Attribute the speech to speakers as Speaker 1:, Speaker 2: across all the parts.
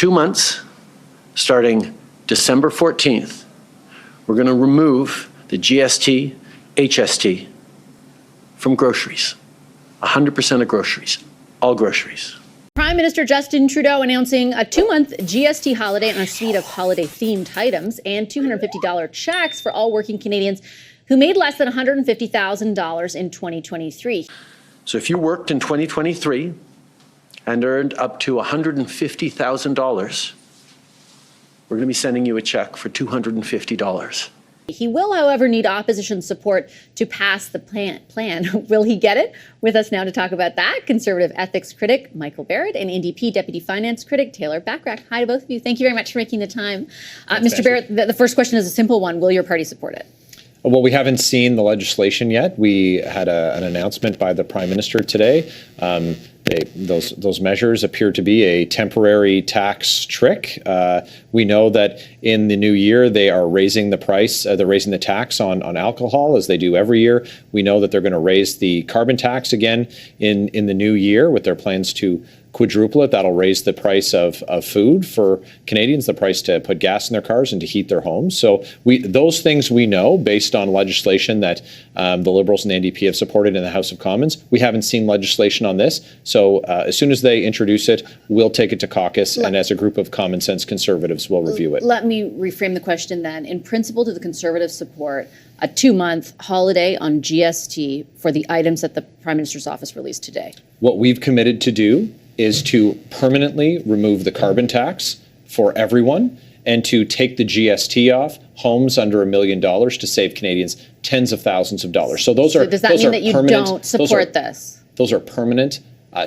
Speaker 1: 2 months, starting December 14th, we're going to remove the GST, HST from groceries. 100% of groceries, all groceries.
Speaker 2: Prime Minister Justin Trudeau announcing a 2-month GST holiday on a suite of holiday-themed items and $250 checks for all working Canadians who made less than $150,000 in 2023.
Speaker 1: So if you worked in 2023 and earned up to $150,000, we're going to be sending you a check for $250.
Speaker 2: He will, however, need opposition support to pass the plan. Will he get it? With us now to talk about that, Conservative ethics critic Michael Barrett and NDP Deputy Finance critic Taylor Bachrach. Hi to both of you. Thank you very much for making the time. Mr. Barrett, the first question is a simple one. Will your party support it?
Speaker 3: Well, we haven't seen the legislation yet. We had an announcement by the Prime Minister today. Those measures appear to be a temporary tax trick. We know that in the new year they are raising the price, they're raising the tax on alcohol as they do every year. We know that they're going to raise the carbon tax again in the new year with their plans to quadruple it. That'll raise the price of food for Canadians, the price to put gas in their cars and to heat their homes. So those things we know based on legislation that the Liberals and the NDP have supported in the House of Commons. We haven't seen legislation on this. So as soon as they introduce it, we'll take it to caucus, and as a group of common sense Conservatives, we'll review it.
Speaker 2: Let me reframe the question then. In principle, do the Conservatives support a 2-month holiday on GST for the items that the Prime Minister's office released today?
Speaker 3: What we've committed to do is to permanently remove the carbon tax for everyone and to take the GST off homes under $1 million to save Canadians tens of thousands of dollars. So those are
Speaker 2: does that mean that you don't support this?
Speaker 3: Those are permanent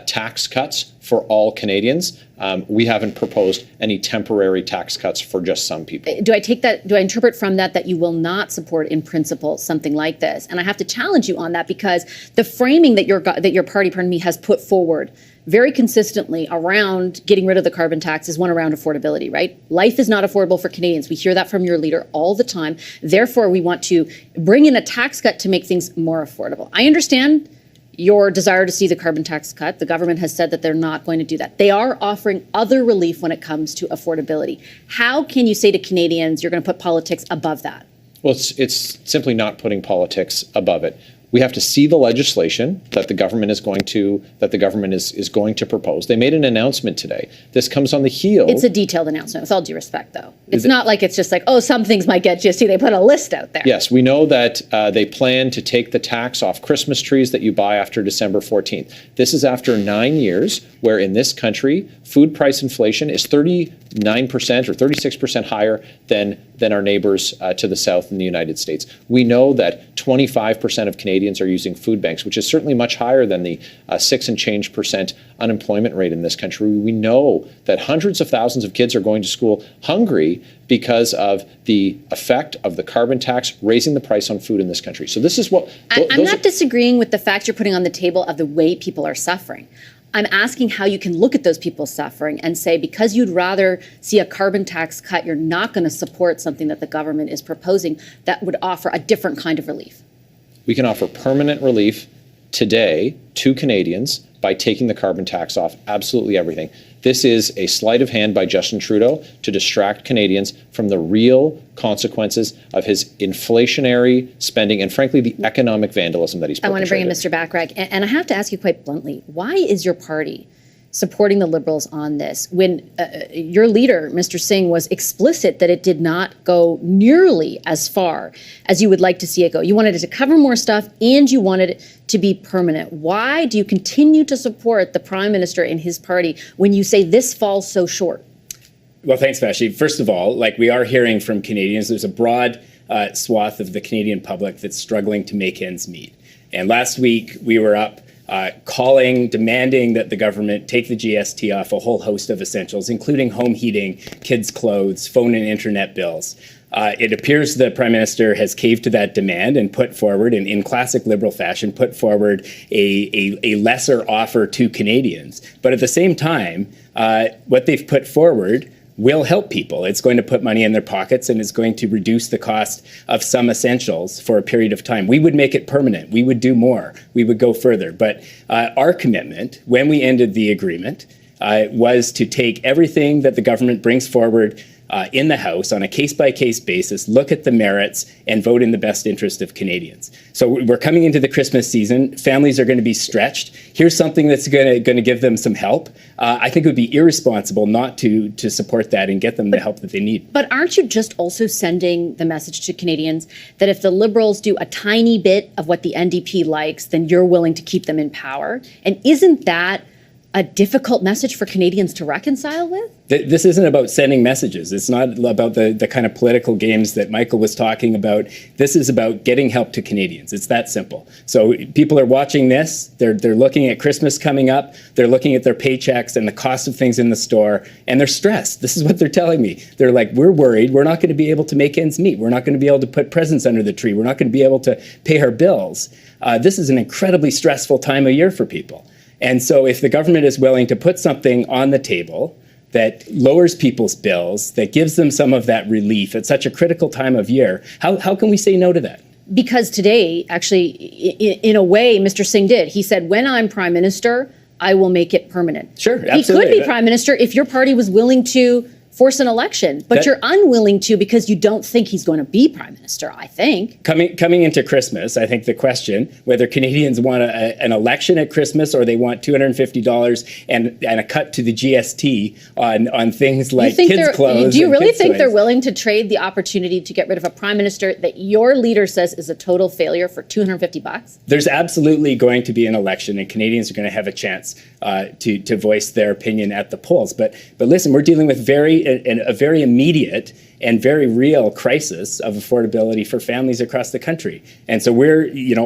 Speaker 3: tax cuts for all Canadians. We haven't proposed any temporary tax cuts for just some people.
Speaker 2: Do I interpret from that you will not support in principle something like this? And I have to challenge you on that because the framing that your party, has put forward very consistently around getting rid of the carbon tax is one around affordability, right? Life is not affordable for Canadians. We hear that from your leader all the time. Therefore, we want to bring in a tax cut to make things more affordable. I understand your desire to see the carbon tax cut. The government has said that they're not going to do that. They are offering other relief when it comes to affordability. How can you say to Canadians you're going to put politics above that?
Speaker 3: Well, it's simply not putting politics above it. We have to see the legislation that the government is going to propose. They made an announcement today. This comes on the heels.
Speaker 2: It's a detailed announcement, with all due respect, though. It's not like it's just like, oh, some things might get GST. They put a list out there.
Speaker 3: Yes, we know that they plan to take the tax off Christmas trees that you buy after December 14th. This is after 9 years where in this country, food price inflation is 39% or 36% higher than our neighbors to the south in the United States. We know that 25% of Canadians are using food banks, which is certainly much higher than the 6 and change percent unemployment rate in this country. We know that hundreds of thousands of kids are going to school hungry because of the effect of the carbon tax raising the price on food in this country. So this is what...
Speaker 2: I'm not disagreeing with the facts you're putting on the table of the way people are suffering. I'm asking how you can look at those people suffering and say, because you'd rather see a carbon tax cut, you're not going to support something that the government is proposing that would offer a different kind of relief.
Speaker 3: We can offer permanent relief today to Canadians by taking the carbon tax off absolutely everything. This is a sleight of hand by Justin Trudeau to distract Canadians from the real consequences of his inflationary spending and, frankly, the economic vandalism that he's perpetrated.
Speaker 2: I want to bring in Mr. Bachrach, and I have to ask you quite bluntly, why is your party supporting the Liberals on this when your leader, Mr. Singh, was explicit that it did not go nearly as far as you would like to see it go? You wanted it to cover more stuff and you wanted it to be permanent. Why do you continue to support the Prime Minister and his party when you say this falls so short?
Speaker 4: Well, thanks, Vashi. First of all, we are hearing from Canadians, there's a broad swath of the Canadian public that's struggling to make ends meet. And last week we were up demanding that the government take the GST off a whole host of essentials, including home heating, kids' clothes, phone and internet bills. It appears the Prime Minister has caved to that demand and put forward, in classic Liberal fashion, put forward a lesser offer to Canadians. But at the same time, what they've put forward will help people. It's going to put money in their pockets and it's going to reduce the cost of some essentials for a period of time. We would make it permanent. We would do more. We would go further. But our commitment, when we ended the agreement, was to take everything that the government brings forward in the House on a case-by-case basis, look at the merits, and vote in the best interest of Canadians. So we're coming into the Christmas season. Families are going to be stretched. Here's something that's going to give them some help. I think it would be irresponsible not to support that and get them the help that they need.
Speaker 2: But aren't you just also sending the message to Canadians that if the Liberals do a tiny bit of what the NDP likes, then you're willing to keep them in power? And isn't that a difficult message for Canadians to reconcile with?
Speaker 4: This isn't about sending messages. It's not about the kind of political games that Michael was talking about. This is about getting help to Canadians. It's that simple. So people are watching this. They're looking at Christmas coming up. They're looking at their paychecks and the cost of things in the store, and they're stressed. This is what they're telling me. They're like, we're worried. We're not going to be able to make ends meet. We're not going to be able to put presents under the tree. We're not going to be able to pay our bills. This is an incredibly stressful time of year for people. And so if the government is willing to put something on the table that lowers people's bills, that gives them some of that relief at such a critical time of year, how can we say no to that?
Speaker 2: Because today, actually, in a way, Mr. Singh did. He said, when I'm prime minister, I will make it permanent.
Speaker 4: Sure, absolutely.
Speaker 2: He could be prime minister if your party was willing to force an election, but you're unwilling to because you don't think he's going to be prime minister, I think.
Speaker 4: Coming into Christmas, I think the question, whether Canadians want an election at Christmas or they want $250 and a cut to the GST on things like kids' clothes.
Speaker 2: Do you really think they're willing to trade the opportunity to get rid of a prime minister that your leader says is a total failure for $250?
Speaker 4: There's absolutely going to be an election, and Canadians are going to have a chance to voice their opinion at the polls. But listen, we're dealing with a very immediate and very real crisis of affordability for families across the country. And so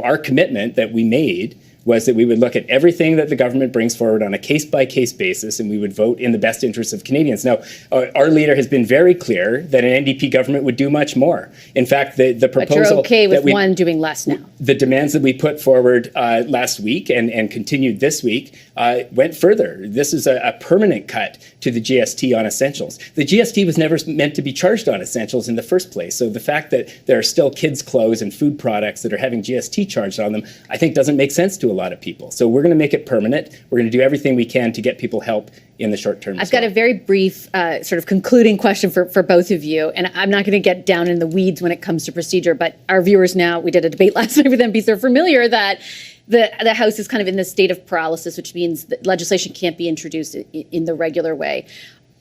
Speaker 4: our commitment that we made was that we would look at everything that the government brings forward on a case-by-case basis, and we would vote in the best interests of Canadians. Now, our leader has been very clear that an NDP government would do much more. In fact, the proposal—
Speaker 2: But you're okay with one doing less now?
Speaker 4: The demands that we put forward last week and continued this week went further. This is a permanent cut to the GST on essentials. The GST was never meant to be charged on essentials in the first place. So the fact that there are still kids' clothes and food products that are having GST charged on them, I think doesn't make sense to a lot of people. So we're going to make it permanent. We're going to do everything we can to get people help in the short term.
Speaker 2: I've got a very brief sort of concluding question for both of you, and I'm not going to get down in the weeds when it comes to procedure, but our viewers now, we did a debate last night with MPs, they're familiar that the House is kind of in this state of paralysis, which means that legislation can't be introduced in the regular way.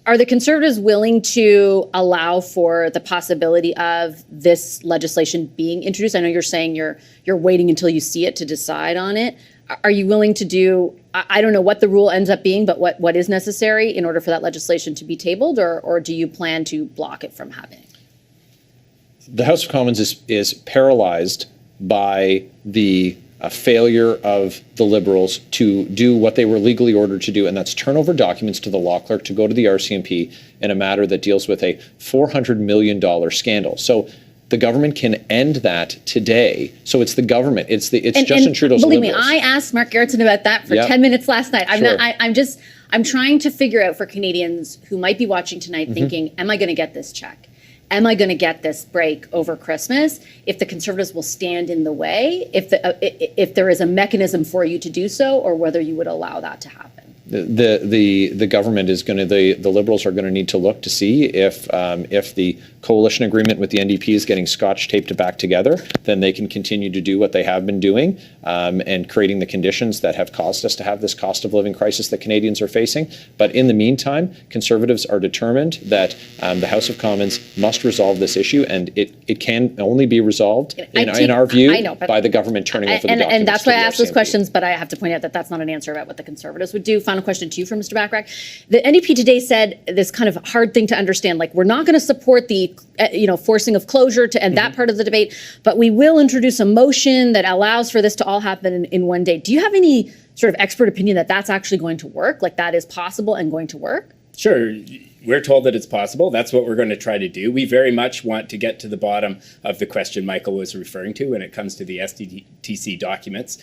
Speaker 2: Are the Conservatives willing to allow for the possibility of this legislation being introduced? I know you're saying you're waiting until you see it to decide on it. Are you willing to do, I don't know what the rule ends up being, but what is necessary in order for that legislation to be tabled, or do you plan to block it from happening?
Speaker 3: The House of Commons is paralyzed by the failure of the Liberals to do what they were legally ordered to do, and that's turn over documents to the law clerk to go to the RCMP in a matter that deals with a $400 million scandal. So the government can end that today. So it's the government. It's Justin Trudeau's
Speaker 2: believe
Speaker 3: Liberals.
Speaker 2: me, I asked Mark Gerritsen about that for 10 minutes last night. I'm trying to figure out for Canadians who might be watching tonight thinking, am I going to get this check? Am I going to get this break over Christmas? If the Conservatives will stand in the way, if there is a mechanism for you to do so, or whether you would allow that to happen.
Speaker 3: The government is going to, the Liberals are going to need to look to see if the coalition agreement with the NDP is getting scotch taped back together, then they can continue to do what they have been doing and creating the conditions that have caused us to have this cost of living crisis that Canadians are facing. But in the meantime, Conservatives are determined that the House of Commons must resolve this issue, and it can only be resolved, in our view, by the government turning over the documents.
Speaker 2: And that's why I asked those
Speaker 3: RCMP.
Speaker 2: questions, but I have to point out that that's not an answer about what the Conservatives would do. Final question to you from Mr. Bachrach. The NDP today said this kind of hard thing to understand, like, we're not going to support the forcing of closure to end that part of the debate, but we will introduce a motion that allows for this to all happen in one day. Do you have any sort of expert opinion that that's actually going to work, like that is possible and going to work?
Speaker 4: Sure. we're told that it's possible. That's what we're going to try to do. We very much want to get to the bottom of the question Michael was referring to when it comes to the SDTC documents.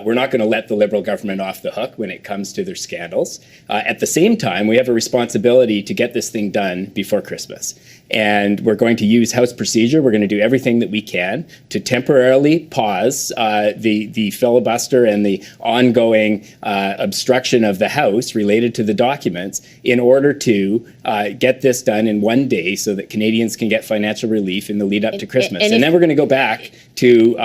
Speaker 4: We're not going to let the Liberal government off the hook when it comes to their scandals. At the same time, we have a responsibility to get this thing done before Christmas. And we're going to use House procedure. We're going to do everything that we can to temporarily pause the filibuster and the ongoing obstruction of the House related to the documents in order to get this done in one day so that Canadians can get financial relief in the lead up to Christmas. And then we're going to go back to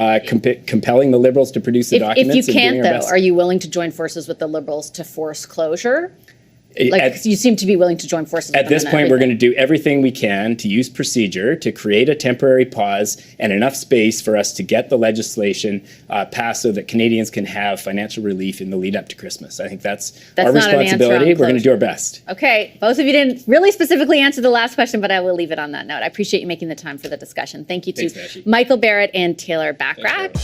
Speaker 4: compelling the Liberals to produce the documents.
Speaker 2: If you can't, though, are you willing to join forces with the Liberals to force closure? You seem to be willing to join forces.
Speaker 4: At this point, we're going to do everything we can to use procedure to create a temporary pause and enough space for us to get the legislation passed so that Canadians can have financial relief in the lead up to Christmas. I think that's our responsibility. We're going to do our best.
Speaker 2: Okay. Both of you didn't really specifically answer the last question, but I will leave it on that note. I appreciate you making the time for the discussion. Thank you to Michael Barrett and Taylor Bachrach.